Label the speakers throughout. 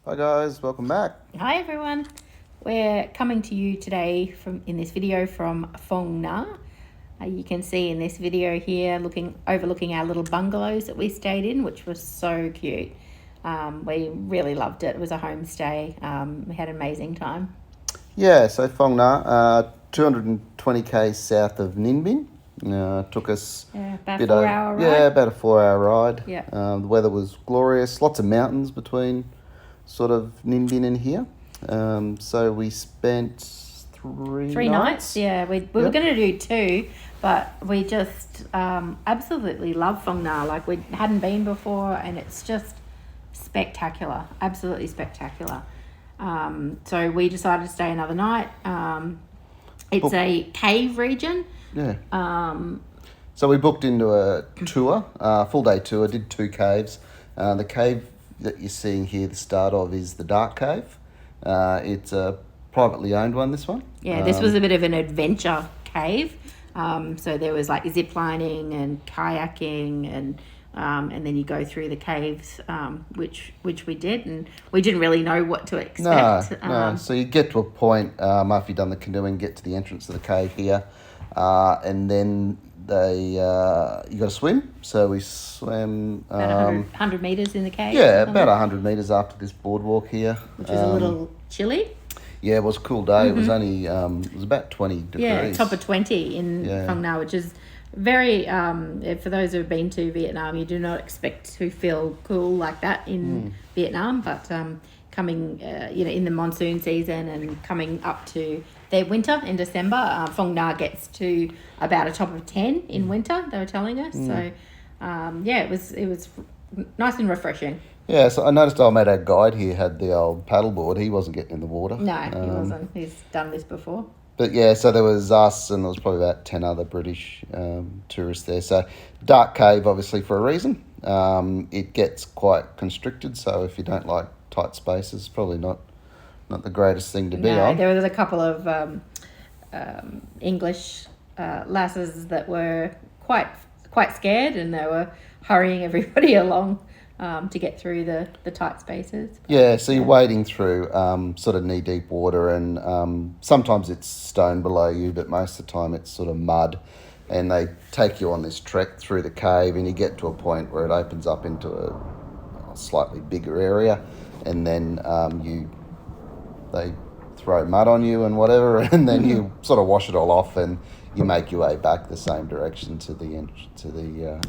Speaker 1: Hi guys, welcome back.
Speaker 2: Hi everyone. We're coming to you today in this video from Phong Nha. You can see in this video here overlooking our little bungalows that we stayed in, which was so cute. We really loved it. It was a homestay. We had an amazing time.
Speaker 1: Yeah, so Phong Nha, 220k south of Ninh Bình. Took us
Speaker 2: about a 4-hour ride.
Speaker 1: Yeah, about a 4-hour ride.
Speaker 2: Yeah.
Speaker 1: The weather was glorious. Lots of mountains between sort of Ninh Bình and here. So we spent three nights.
Speaker 2: Yeah, we were going to do 2, but we just absolutely love Phong Nha. Like, we hadn't been before, and it's just spectacular, absolutely spectacular. So we decided to stay another night. It's a cave region.
Speaker 1: Yeah. So we booked into a tour, full day tour, did 2 caves. The cave that you're seeing here, the start of, is the Dark Cave. It's a privately owned one, this one.
Speaker 2: Yeah, this was a bit of an adventure cave. So there was like zip lining and kayaking and then you go through the caves, which we did, and we didn't really know what to expect.
Speaker 1: No. So you get to a point, after you've done the canoeing, get to the entrance of the cave here, and then you got to swim. So we swam
Speaker 2: about 100 metres in the cave.
Speaker 1: Yeah, about 100 metres after this boardwalk here,
Speaker 2: which was a little chilly.
Speaker 1: Yeah, it was a cool day. It was only it was about 20 degrees.
Speaker 2: Yeah, top of 20 in Phong Nha, which is very, for those who have been to Vietnam, you do not expect to feel cool like that in Vietnam, but coming, in the monsoon season and coming up to their winter in December, Phong Nha gets to about a top of 10 in winter, they were telling us. So, it was nice and refreshing.
Speaker 1: Yeah, so I noticed our mate, our guide here, had the old paddleboard. He wasn't getting in the water.
Speaker 2: No, he wasn't. He's done this before.
Speaker 1: But yeah, so there was us and there was probably about 10 other British tourists there. So Dark Cave, obviously, for a reason. It gets quite constricted, so if you don't like tight spaces, it's probably not the greatest thing to be on.
Speaker 2: There was a couple of English lasses that were quite scared, and they were hurrying everybody along to get through the tight spaces.
Speaker 1: Yeah, so you're wading through sort of knee-deep water, and sometimes it's stone below you, but most of the time it's sort of mud. And they take you on this trek through the cave, and you get to a point where it opens up into a slightly bigger area, and then they throw mud on you and whatever, and then you sort of wash it all off, and you make your way back the same direction to the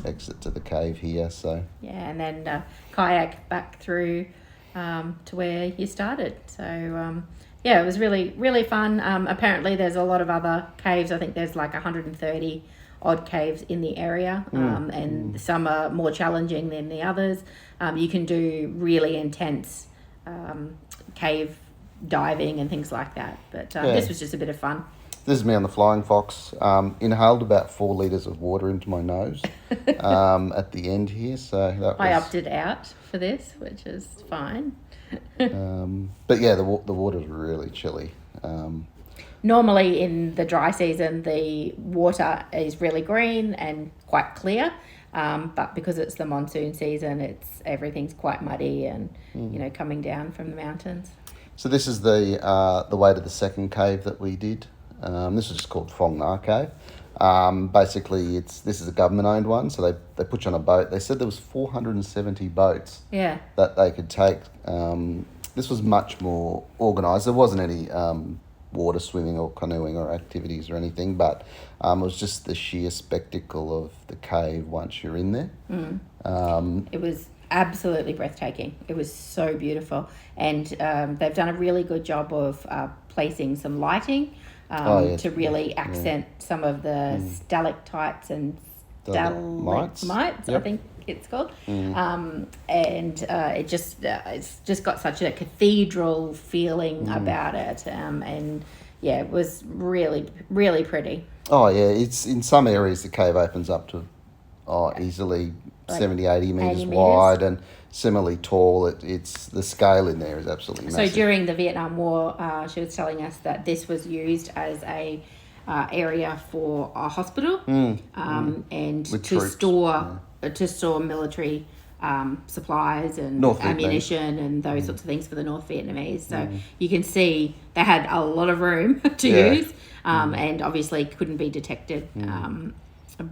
Speaker 1: exit to the cave here. So
Speaker 2: yeah, and then kayak back through to where you started. So it was really, really fun. Apparently there's a lot of other caves. I think there's like 130 odd caves in the area, and some are more challenging than the others. You can do really intense cave diving and things like that, but this was just a bit of fun.
Speaker 1: This is me on the Flying Fox. Inhaled about 4 litres of water into my nose at the end here. So I
Speaker 2: opted out for this, which is fine.
Speaker 1: But yeah, the water's really chilly.
Speaker 2: Normally in the dry season, the water is really green and quite clear. But because it's the monsoon season, everything's quite muddy and coming down from the mountains.
Speaker 1: So this is the way to the second cave that we did. This is just called Phong Nha Cave. Basically, this is a government-owned one, so they put you on a boat. They said there was 470 boats that they could take. This was much more organised. There wasn't any water swimming or canoeing or activities or anything, but it was just the sheer spectacle of the cave once you're in there.
Speaker 2: It was absolutely breathtaking. It was so beautiful, and they've done a really good job of placing some lighting to really accent some of the stalactites and stalagmites, I think it's called. And it's just got such a cathedral feeling about it, and it was really, really pretty.
Speaker 1: Oh yeah, it's in some areas the cave opens up to easily like 70-80 metres wide, and similarly tall. It's the scale in there is absolutely massive.
Speaker 2: So during the Vietnam War, she was telling us that this was used as a area for a hospital, and
Speaker 1: with
Speaker 2: to
Speaker 1: troops.
Speaker 2: store military supplies and
Speaker 1: North
Speaker 2: ammunition and those sorts of things for the North Vietnamese. So you can see they had a lot of room to use, and obviously couldn't be detected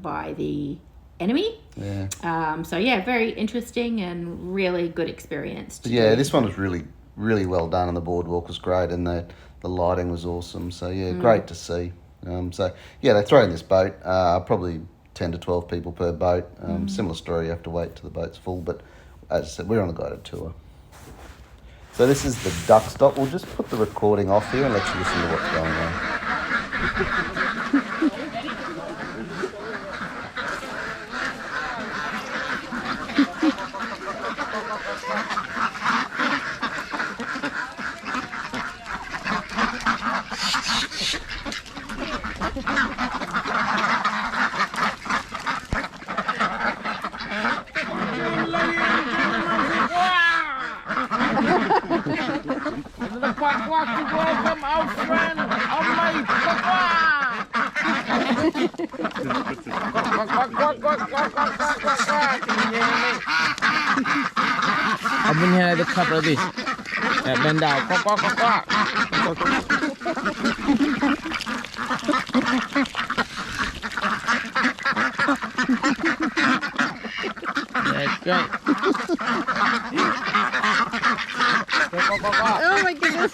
Speaker 2: by the enemy. So very interesting and really good experience.
Speaker 1: This one was really well done, and the boardwalk was great, and the lighting was awesome. So great to see. They throw in this boat, probably 10 to 12 people per boat. Similar story, you have to wait till the boat's full, but as I said, we're on a guided tour. So this is the duck stop. We'll just put the recording off here and let you listen to what's going on.
Speaker 3: Quack quack to welcome our friend, our mate, quack quack! Quack quack quack quack quack quack quack quack! Can you hear me? I've been here at the top of this. Yeah, bend down. Quack quack quack quack. That's great.
Speaker 4: Oh my goodness.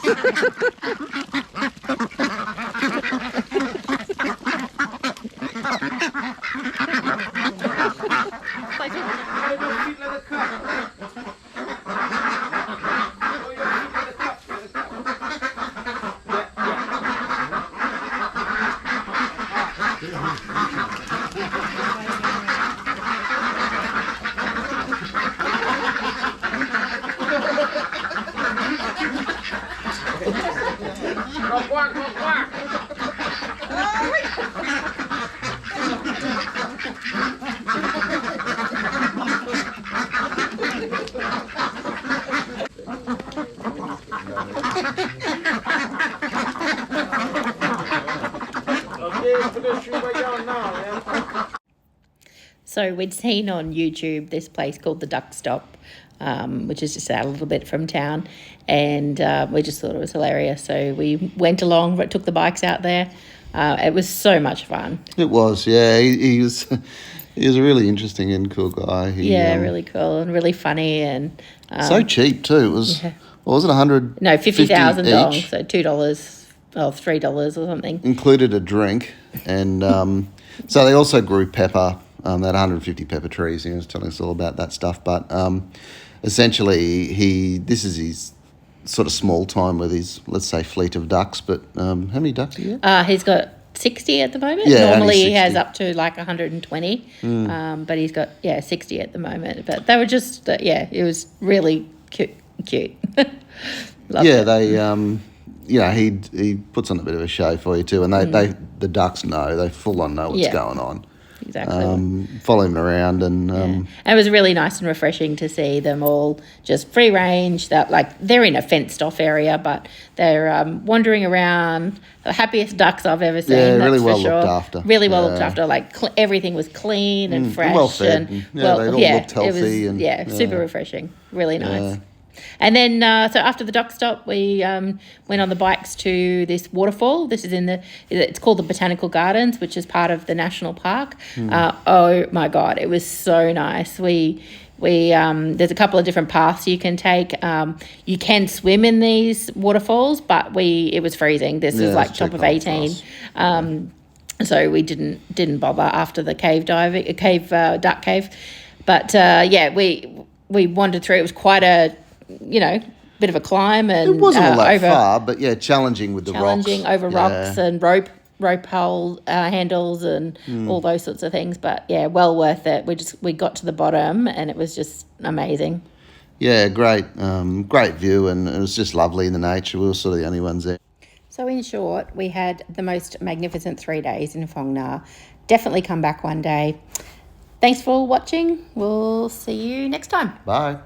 Speaker 3: Quack quack quack.
Speaker 2: So we'd seen on YouTube this place called the Duck Stop, which is just out a little bit from town, and we just thought it was hilarious. So we went along, took the bikes out there. It was so much fun.
Speaker 1: It was, yeah. He was he was a really interesting and cool guy.
Speaker 2: Really cool and really funny, and
Speaker 1: so cheap too. It was what was it, 100?
Speaker 2: No, 50,000 dong,
Speaker 1: each?
Speaker 2: so $2 or $3 or something.
Speaker 1: Included a drink, and so they also grew pepper. They had 150 pepper trees. He was telling us all about that stuff. But essentially, this is his sort of small time with his, let's say, fleet of ducks. But how many ducks do you get?
Speaker 2: He's got 60 at the moment.
Speaker 1: Yeah,
Speaker 2: Normally
Speaker 1: only
Speaker 2: he has
Speaker 1: 60.
Speaker 2: up to like 120, but he's got 60 at the moment. But they were just it was really cute. Loved it.
Speaker 1: They he puts on a bit of a show for you too, and the ducks they full on know what's going on.
Speaker 2: Exactly.
Speaker 1: Follow him around, and
Speaker 2: it was really nice and refreshing to see them all just free range. They're in a fenced off area, but they're wandering around. The happiest ducks I've ever seen.
Speaker 1: Yeah,
Speaker 2: that's
Speaker 1: really
Speaker 2: for
Speaker 1: well
Speaker 2: sure.
Speaker 1: looked after.
Speaker 2: Really well looked after. Everything was clean and fresh,
Speaker 1: well fed. They all looked healthy.
Speaker 2: It was super refreshing. Really nice. And then, so after the duck stop, we went on the bikes to this waterfall. This is it's called the Botanical Gardens, which is part of the national park. Oh my God, it was so nice. We there's a couple of different paths you can take. You can swim in these waterfalls, but it was freezing. This is like top of 18. So we didn't bother after the duck cave. But we wandered through. It was quite a bit of a climb, and
Speaker 1: it wasn't all that far, but challenging with the rocks.
Speaker 2: Challenging over rocks and rope hole handles and all those sorts of things. But well worth it. We got to the bottom, and it was just amazing.
Speaker 1: Yeah, great view, and it was just lovely in the nature. We were sort of the only ones there.
Speaker 2: So in short, we had the most magnificent 3 days in Phong Nha. Definitely come back one day. Thanks for watching. We'll see you next time.
Speaker 1: Bye.